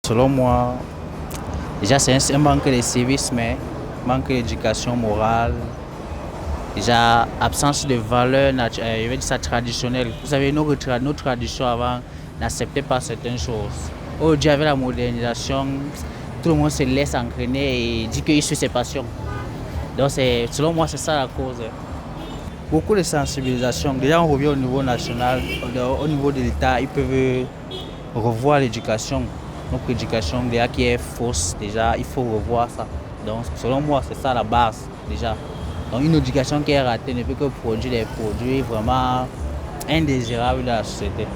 selon moi, déjà c'est un manque de civisme, manque d'éducation morale, déjà absence de valeurs je vais dire ça traditionnelles. Vous savez, nos traditions avant n'acceptaient pas certaines choses. Aujourd'hui, avec la modernisation, tout le monde se laisse entraîner et dit qu'il suit ses passions. Donc selon moi, c'est ça la cause. Beaucoup de sensibilisation. Déjà, on revient au niveau national, au niveau de l'État, ils peuvent revoir l'éducation. Notre éducation, déjà, qui est fausse, déjà, il faut revoir ça. Donc, selon moi, c'est ça la base, déjà. Donc, une éducation qui est ratée ne peut que produire des produits vraiment indésirables dans la société.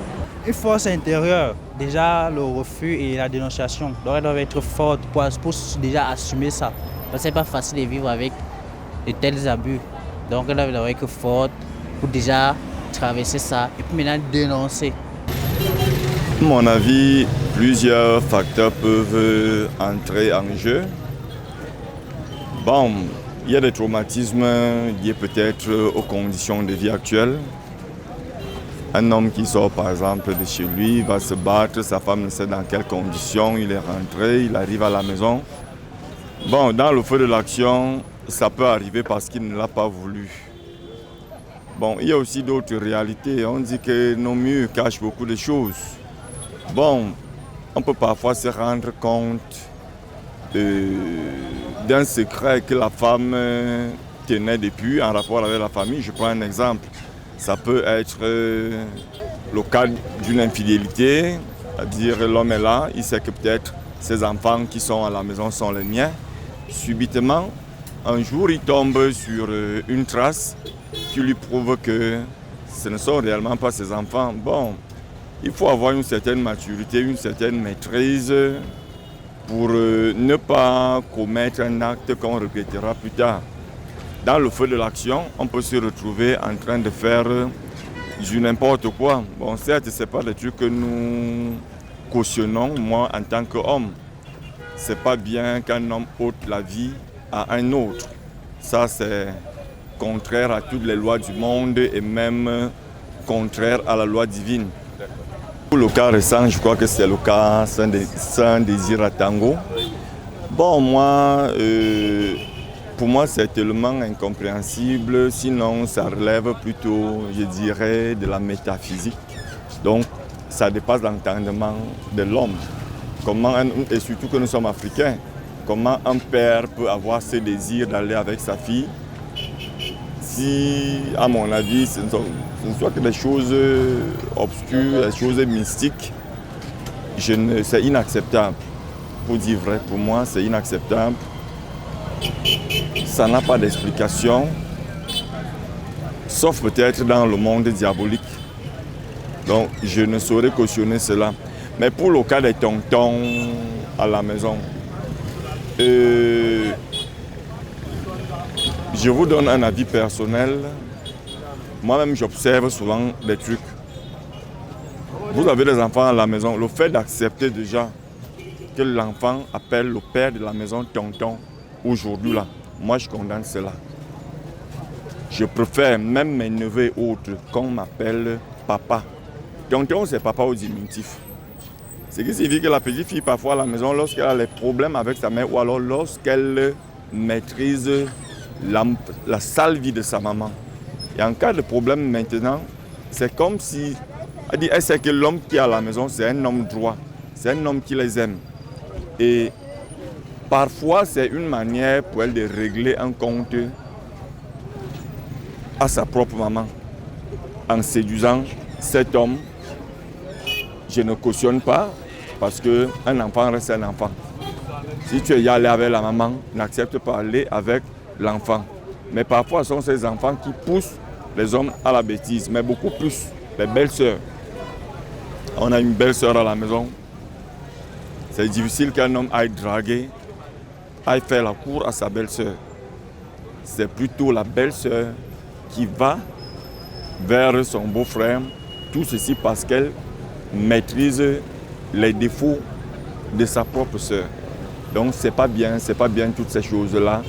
Une force intérieure, déjà, le refus et la dénonciation. Donc, elles doivent être fortes pour déjà assumer ça. Parce que ce n'est pas facile de vivre avec de tels abus. Donc, elles doivent être fortes pour déjà traverser ça et puis maintenant dénoncer. À mon avis, plusieurs facteurs peuvent entrer en jeu. Bon, il y a des traumatismes liés peut-être aux conditions de vie actuelles. Un homme qui sort par exemple de chez lui va se battre, sa femme ne sait dans quelles conditions, il est rentré, il arrive à la maison. Bon, dans le feu de l'action, ça peut arriver parce qu'il ne l'a pas voulu. Bon, il y a aussi d'autres réalités. On dit que nos murs cachent beaucoup de choses. Bon, on peut parfois se rendre compte d'un secret que la femme tenait depuis en rapport avec la famille. Je prends un exemple. Ça peut être le cas d'une infidélité, c'est-à-dire l'homme est là, il sait que peut-être ses enfants qui sont à la maison sont les miens. Subitement, un jour, il tombe sur une trace qui lui prouve que ce ne sont réellement pas ses enfants. Bon, il faut avoir une certaine maturité, une certaine maîtrise pour ne pas commettre un acte qu'on regrettera plus tard. Dans le feu de l'action, on peut se retrouver en train de faire du n'importe quoi. Bon, certes, ce n'est pas des trucs que nous cautionnons, moi, en tant qu'homme. Ce n'est pas bien qu'un homme ôte la vie à un autre. Ça, c'est contraire à toutes les lois du monde et même contraire à la loi divine. Pour le cas récent, je crois que c'est le cas Sans Désir à Tango. Bon, moi, pour moi, c'est tellement incompréhensible, sinon ça relève plutôt, je dirais, de la métaphysique. Donc, ça dépasse l'entendement de l'homme. Et surtout que nous sommes africains, comment un père peut avoir ce désir d'aller avec sa fille si, à mon avis, ce ne soit que des choses obscures, des choses mystiques. C'est inacceptable. Pour dire vrai, pour moi, c'est inacceptable. Ça n'a pas d'explication, sauf peut-être dans le monde diabolique. Donc, je ne saurais cautionner cela. Mais pour le cas des tontons à la maison, je vous donne un avis personnel. Moi-même, j'observe souvent des trucs. Vous avez des enfants à la maison. Le fait d'accepter déjà que l'enfant appelle le père de la maison tonton, aujourd'hui là, moi je condamne cela. Je préfère même mes neveux et autres qu'on m'appelle papa. Tonton, c'est papa au diminutif. Ce qui signifie que la petite fille, parfois à la maison, lorsqu'elle a des problèmes avec sa mère ou alors lorsqu'elle maîtrise la sale vie de sa maman. Et en cas de problème maintenant, c'est comme si elle sait que l'homme qui est à la maison, c'est un homme droit, c'est un homme qui les aime. Et parfois, c'est une manière pour elle de régler un compte à sa propre maman en séduisant cet homme. Je ne cautionne pas parce qu'un enfant reste un enfant. Si tu es allé avec la maman, n'accepte pas aller avec l'enfant. Mais parfois, ce sont ces enfants qui poussent les hommes à la bêtise, mais beaucoup plus les belles-sœurs. On a une belle-sœur à la maison. C'est difficile qu'un homme aille draguer, aille faire la cour à sa belle-sœur. C'est plutôt la belle-sœur qui va vers son beau-frère. Tout ceci parce qu'elle maîtrise les défauts de sa propre sœur. Donc c'est pas bien toutes ces choses-là.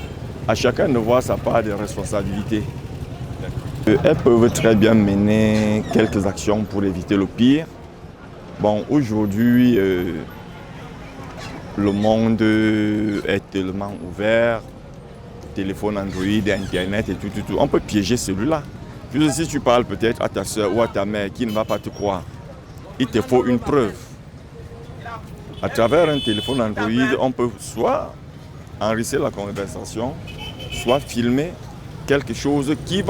À chacun de voir sa part de responsabilité. Elles peuvent très bien mener quelques actions pour éviter le pire. Bon, aujourd'hui, le monde est tellement ouvert, téléphone Android, Internet et tout. On peut piéger celui-là. Puis si tu parles peut-être à ta soeur ou à ta mère qui ne va pas te croire, il te faut une preuve. À travers un téléphone Android, on peut soit enregistrer la conversation, soit filmer quelque chose qui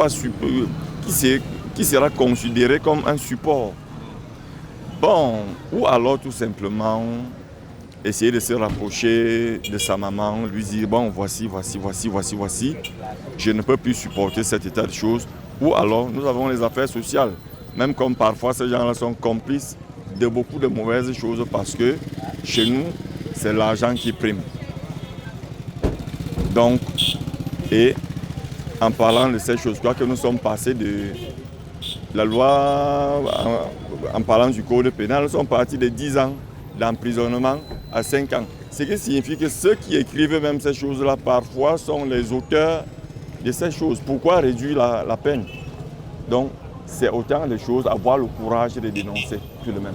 sera considéré comme un support. Bon, ou alors tout simplement essayer de se rapprocher de sa maman, lui dire bon voici, je ne peux plus supporter cet état de choses. Ou alors nous avons les affaires sociales, même comme parfois ces gens-là sont complices de beaucoup de mauvaises choses parce que chez nous c'est l'argent qui prime. Donc, et en parlant de ces choses, je crois que nous sommes passés de la loi, en parlant du code pénal, nous sommes partis de 10 ans d'emprisonnement à 5 ans. Ce qui signifie que ceux qui écrivent même ces choses-là, parfois, sont les auteurs de ces choses. Pourquoi réduire la peine? Donc, c'est autant de choses, avoir le courage de dénoncer tout de même.